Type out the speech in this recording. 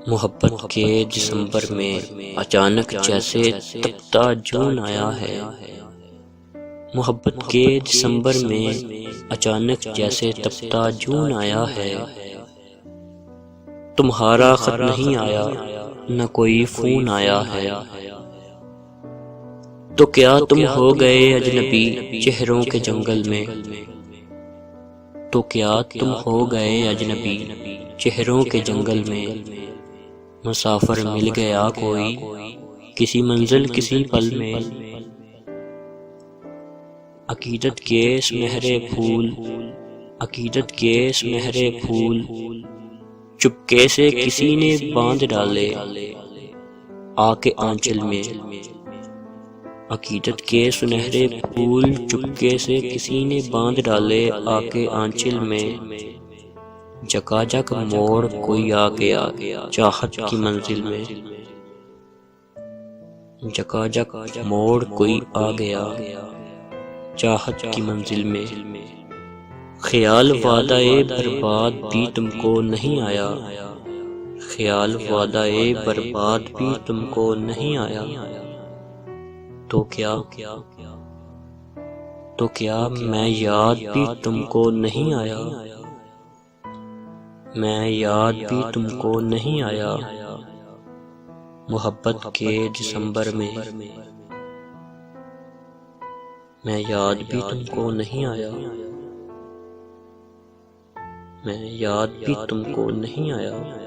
मुहब्बत के दिसंबर में अचानक जैसे तपता जून आया है। मुहब्बत के दिसंबर में अचानक जैसे तपता जून आया है। तुम्हारा खत नहीं आया, न कोई फोन आया है। तो क्या तुम हो गए अजनबी चेहरों के जंगल में? तो क्या तुम हो गए अजनबी चेहरों के जंगल में? मुसाफिर मिल गया कोई किसी मंजिल किसी पल में। अकीदत के सुनहरे फूल, अकीदत के सुनहरे फूल चुपके से किसी ने बांध डाले आके आंचल में। अकीदत के सुनहरे फूल चुपके से किसी ने बांध डाले आके आंचल में। जकाजक मोड़ कोई आ गया चाहत की मंजिल में। जकाजक मोड़ कोई आ गया चाहत की मंजिल में। ख्याल वादाए बर्बाद भी तुमको नहीं आया। ख्याल वादाए बर्बाद भी तुमको नहीं आया। तो क्या मैं याद भी तुमको नहीं आया? मैं याद भी तुमको नहीं आया। मुहब्बत के दिसंबर में मैं याद भी तुमको नहीं आया। मैं याद भी तुमको नहीं आया।